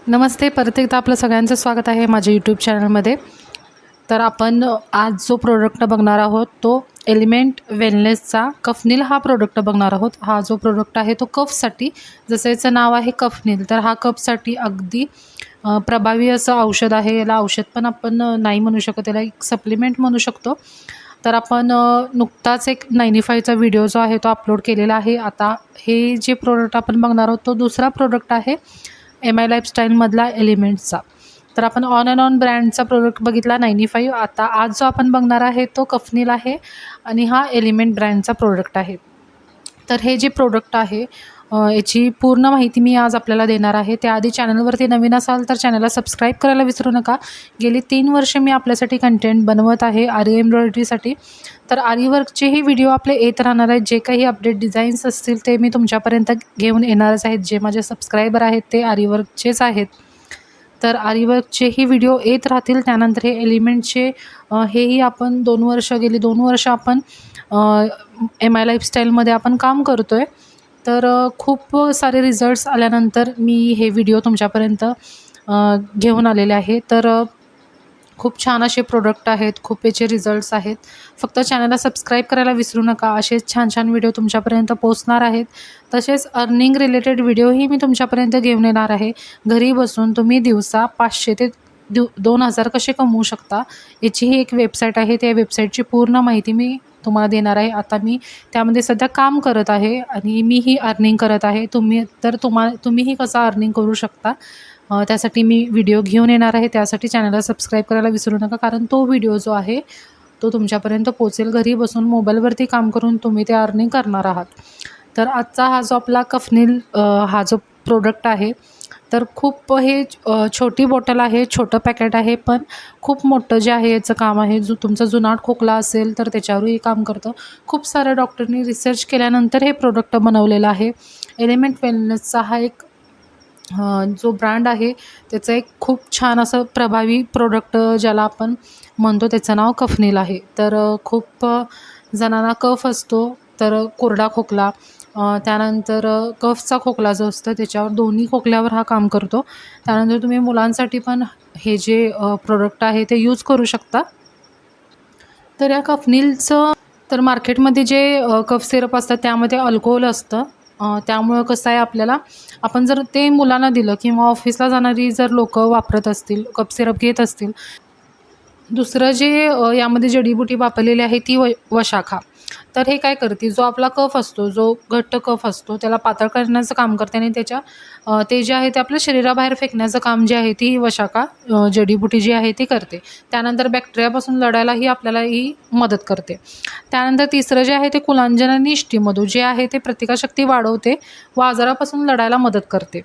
नमस्ते. परत एकदा आपलं सगळ्यांचं स्वागत आहे माझ्या यूट्यूब चॅनलमध्ये. तर आपण आज जो प्रोडक्ट बघणार आहोत तो एलिमेंट वेलनेसचा कफनील हा प्रोडक्ट बघणार आहोत. हा जो प्रोडक्ट आहे तो कफसाठी, जसं याचं नाव आहे कफनील, तर हा कफसाठी अगदी प्रभावी असं औषध आहे. याला औषध पण आपण नाही म्हणू शकत, याला एक सप्लिमेंट म्हणू शकतो. तर आपण नुकताच एक 95चा व्हिडिओ जो आहे तो अपलोड केलेला आहे. आता हे जे प्रोडक्ट आपण बघणार आहोत तो दुसरा प्रोडक्ट आहे MI लाईफस्टाईलमधला एलिमेंट्सचा. तर आपण ऑन अँड ऑन ब्रँडचा प्रोडक्ट बघितला 95. आता आज जो आपण बघणार आहे तो कफनील आहे आणि हा एलिमेंट ब्रँडचा प्रोडक्ट आहे. तर हे जे प्रोडक्ट आहे याची पूर्ण माहिती मी आज आपल्याला देणार आहे. त्याआधी चॅनलवरती नवीन असाल तर चॅनलला सबस्क्राईब करायला विसरू नका. गेली 3 वर्ष मी आपल्यासाठी कंटेंट बनवत आहे आरी एम्ब्रॉयडरीसाठी. तर आरी वर्कचेही व्हिडिओ आपले येत राहणार आहेत. जे काही अपडेट डिझाईन्स असतील ते मी तुमच्यापर्यंत घेऊन येणारच आहेत. जे माझे सबस्क्रायबर आहेत ते आरी वर्कचेच आहेत. तर आरी वर्कचेही व्हिडिओ येत राहतील. त्यानंतर हे एलिमेंटचे हेही आपण गेली 2 वर्ष आपण MI लाईफस्टाईलमध्ये आपण काम करतो आहे. तर खूप सारे रिझल्ट्स आल्यानंतर मी हे व्हिडिओ तुमच्यापर्यंत घेऊन आलेले आहे. तर खूप छान असे प्रोडक्ट आहेत, खूप याचे रिझल्ट्स आहेत. फक्त चॅनलला सबस्क्राईब करायला विसरू नका. असेच छान छान व्हिडिओ तुमच्यापर्यंत पोहोचणार आहेत. तसेच अर्निंग रिलेटेड व्हिडिओही मी तुमच्यापर्यंत घेऊन येणार आहे. घरी बसून तुम्ही दिवसा 500 ते 2000 कसे कमवू शकता याचीही एक वेबसाईट आहे. त्या वेबसाईटची पूर्ण माहिती मी तुम्हाला देणार आहे. आता मी त्यामध्ये सध्या काम करत आहे आणि मीही अर्निंग करत आहे. तुम्हीही कसं अर्निंग करू शकता त्यासाठी मी व्हिडिओ घेऊन येणार आहे. त्यासाठी चॅनलला सबस्क्राईब करायला विसरू नका, कारण तो व्हिडिओ जो आहे तो तुमच्यापर्यंत पोहोचेल. घरी बसून मोबाईलवरती काम करून तुम्ही ते अर्निंग करणार आहात. तर आजचा हा जो आपला कफनील हा जो प्रोडक्ट आहे तर खूप हे छोटी बॉटल आहे, छोटं पॅकेट आहे, पण खूप मोठं जे आहे याचं काम आहे. जो तुमचा जुनाट खोकला असेल तर त्याच्यावरही काम करतं. खूप साऱ्या डॉक्टरनी रिसर्च केल्यानंतर हे प्रोडक्ट बनवलेलं आहे. एलिमेंट वेलनेसचा हा एक जो ब्रँड आहे त्याचं एक खूप छान असं प्रभावी प्रोडक्ट ज्याला आपण म्हणतो त्याचं नाव कफनील आहे. तर खूप जणांना कफ असतो, तर कोरडा खोकला, त्यानंतर कफचा खोकला जो असतो त्याच्यावर दोन्ही खोकल्यावर हा काम करतो. त्यानंतर तुम्ही मुलांसाठी पण हे जे प्रोडक्ट आहे ते यूज करू शकता. तर या कफनीलचं तर मार्केटमध्ये जे कफ सिरप असतात त्यामध्ये अल्कोहोल असतं. त्यामुळं कसं आहे आपण जर ते मुलांना दिलं किंवा ऑफिसला जाणारी जर लोकं वापरत असतील, कफ सिरप घेत असतील. दुसरं जे यामध्ये जडीबुटी वापरलेली आहे ती वशाखा. तर हे काय करते, जो आपला कफ असतो, जो घट्ट कफ असतो त्याला पातळ करण्याचं काम करते आणि ते जे आहे ते आपल्या शरीराबाहेर फेकण्याचं काम जे आहे ती वशाखा जडीबुटी जी आहे ती करते. त्यानंतर बॅक्टेरियापासून लढायलाही आपल्याला ही मदत करते. त्यानंतर तिसरं जे आहे ते कुलांजन आणि इष्टीमधू जे आहे ते प्रतिकारशक्ती वाढवते व आजारापासून लढायला मदत करते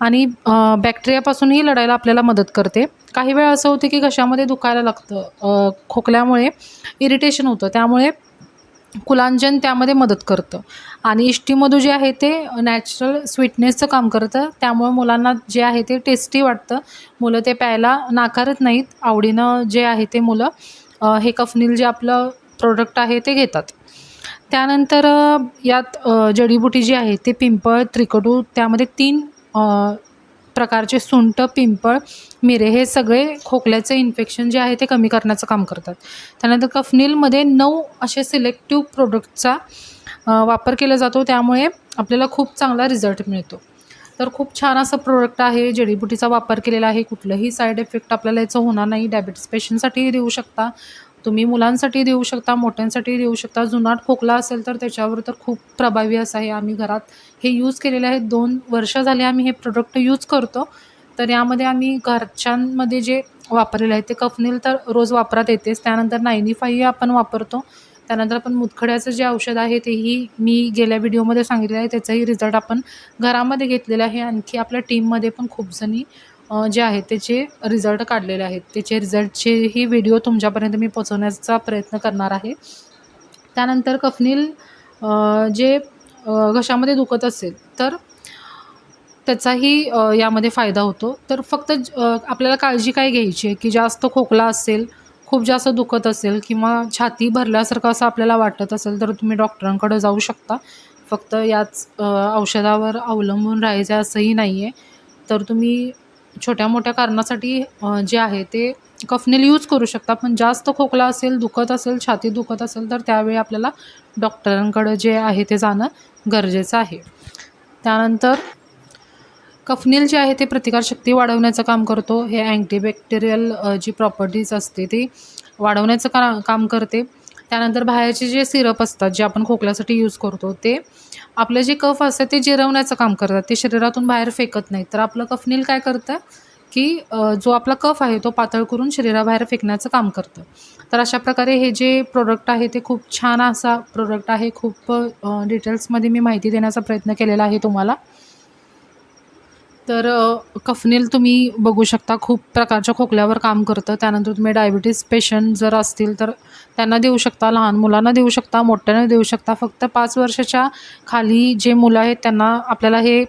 आणि बॅक्टेरियापासूनही लढायला आपल्याला मदत करते. काही वेळा असं होतं की घशामध्ये दुखायला लागतं, खोकल्यामुळे इरिटेशन होतं, त्यामुळे कुलांजन त्यामध्ये मदत करतं. आणि इष्टीमधू जे आहे ते नॅचरल स्वीटनेसचं काम करतं. त्यामुळे मुलांना जे आहे ते टेस्टी वाटतं. मुलं ते प्यायला नाकारत नाहीत, आवडीनं जे आहे ते मुलं हे कफनील जे आपलं प्रोडक्ट आहे ते घेतात. त्यानंतर यात जडीबुटी जी आहे ते पिंपळ, त्रिकटू, त्यामध्ये 3 प्रकारचे सुंठ, पिंपळ, मिरे हे सगळे खोकल्याचे इन्फेक्शन जे आहे ते कमी करण्याचं काम करतात. त्यानंतर कफनीलमध्ये 9 असे सिलेक्टिव्ह प्रोडक्टचा वापर केला जातो. त्यामुळे आपल्याला खूप चांगला रिझल्ट मिळतो. तर खूप छान असं प्रोडक्ट आहे. जडीबुटीचा वापर केलेला आहे. कुठलंही साईड इफेक्ट आपल्याला याचं होणार नाही. डायबिटीज पेशंटसाठीही देऊ शकता, तुम्ही मुलांसाठी देऊ शकता, मोठ्यांसाठी देऊ शकता. जुनाट खोकला असेल तर त्याच्यावर तर खूप प्रभावी असं आहे. आम्ही घरात हे यूज केलेले आहे. 2 वर्ष झाले आम्ही हे प्रोडक्ट यूज करतो. तर यामध्ये आम्ही घरच्यांमध्ये जे वापरलेलं आहे ते कफनील तर रोज वापरात येतेच. त्यानंतर 95 आपण वापरतो. त्यानंतर आपण मुतखड्याचं जे औषध आहे तेही मी गेल्या व्हिडिओमध्ये सांगितलेलं आहे. त्याचाही रिझल्ट आपण घरामध्ये घेतलेला आहे. आणखी आपल्या टीममध्ये पण खूप जणी जे आहेत त्याचे रिझल्ट काढलेले आहेत. त्याचे रिझल्टचेही व्हिडिओ तुमच्यापर्यंत मी पोहोचवण्याचा प्रयत्न करणार आहे. त्यानंतर कफनील जे घशामध्ये दुखत असेल तर त्याचाही यामध्ये फायदा होतो. तर फक्त आपल्याला काळजी काय घ्यायची आहे की जास्त खोकला असेल, खूप जास्त दुखत असेल किंवा छाती भरल्यासारखं असं आपल्याला वाटत असेल तर तुम्ही डॉक्टरांकडे जाऊ शकता. फक्त याच औषधावर अवलंबून राहायचं असंही नाही आहे. तर तुम्ही छोट्या मोठ्या कारणासाठी जे आहे ते कफनील यूज करू शकता. पण जास्त खोकला असेल, दुखत असेल, छाती दुखत असेल तर त्यावेळी आपल्याला डॉक्टरांकडं जे आहे ते जाणं गरजेचं आहे. त्यानंतर कफनील जे आहे ते प्रतिकारशक्ती वाढवण्याचं काम करतो. हे अँटीबॅक्टेरियल जी प्रॉपर्टीज असते ती वाढवण्याचं काम करते. त्यानंतर बाहेरचे जे सिरप असतात जे आपण खोकल्यासाठी यूज करतो ते आपलं जे कफ असतं ते जिरवण्याचं काम करतात. ते शरीरातून बाहेर फेकत नाहीत. तर आपलं कफनील काय करतं की जो आपला कफ आहे तो पातळ करून शरीराबाहेर फेकण्याचं काम करतं. तर अशा प्रकारे हे जे प्रोडक्ट आहे ते खूप छान असा प्रोडक्ट आहे. खूप डिटेल्समध्ये मी माहिती देण्याचा प्रयत्न केलेला आहे तुम्हाला. तर कफनील तुम्ही बघू शकता खूप प्रकारच्या खोकल्यावर काम करतं. त्यानंतर तुम्ही डायबिटीज पेशंट जर असतील तर त्यांना देऊ शकता, लहान मुलांना देऊ शकता, मोठ्यांना देऊ शकता. फक्त 5 वर्षाच्या खाली जे मुलं आहेत त्यांना आपल्याला हे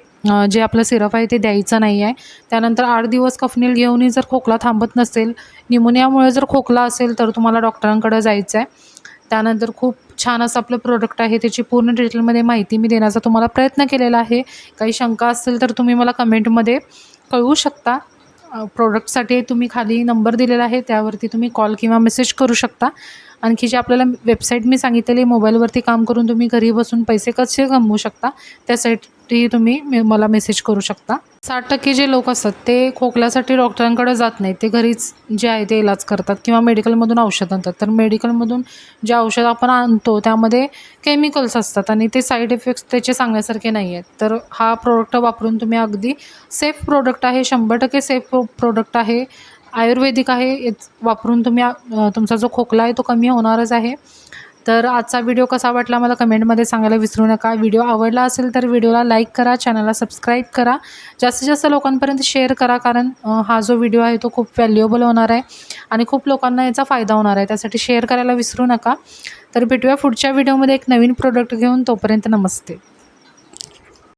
जे आपलं सिरप आहे ते द्यायचं नाही आहे. त्यानंतर 8 दिवस कफनील घेऊनही जर खोकला थांबत नसेल, न्यूमोनियामुळे जर खोकला असेल तर तुम्हाला डॉक्टरांकडे जायचं आहे. त्यानंतर खूप छान असं आपलं प्रोडक्ट आहे. त्याची पूर्ण डिटेलमध्ये माहिती मी देण्याचा तुम्हाला प्रयत्न केलेला आहे. काही शंका असतील तर तुम्ही मला कमेंटमध्ये कळवू शकता. प्रोडक्टसाठी तुम्ही खाली नंबर दिलेला आहे त्यावरती तुम्ही कॉल किंवा मेसेज करू शकता. आणखी जे आपल्याला वेबसाईट मी सांगितलेली मोबाईलवरती काम करून तुम्ही घरी बसून पैसे कसे कमवू शकता त्यासाठी तुम्ही मला मेसेज करू शकता. 60% जे लोक असतात ते खोकल्यासाठी डॉक्टरांकडे जात नाहीत. ते घरीच जे आहे ते इलाज करतात किंवा मेडिकलमधून औषध आणतात. तर मेडिकलमधून जे औषध आपण आणतो त्यामध्ये केमिकल्स असतात आणि ते साईड इफेक्ट्स त्याचे सांगण्यासारखे नाही आहेत. तर हा प्रोडक्ट वापरून तुम्ही अगदी सेफ प्रोडक्ट आहे, 100% सेफ प्रोडक्ट आहे, आयुर्वेदिक आहे. वापरून तुम्ही तुमचा जो खोकला आहे तो कमी होणारच आहे. तर आजचा व्हिडिओ कसा वाटला मला कमेंटमध्ये सांगायला विसरू नका. व्हिडिओ आवडला असेल तर व्हिडिओला लाईक करा, चॅनलला सबस्क्राईब करा, जास्तीत जास्त लोकांपर्यंत शेअर करा. कारण हा जो व्हिडिओ आहे तो खूप व्हॅल्युएबल होणार आहे आणि खूप लोकांना याचा फायदा होणार आहे. त्यासाठी शेअर करायला विसरू नका. तर भेटूया पुढच्या व्हिडिओमध्ये एक नवीन प्रोडक्ट घेऊन. तोपर्यंत नमस्ते.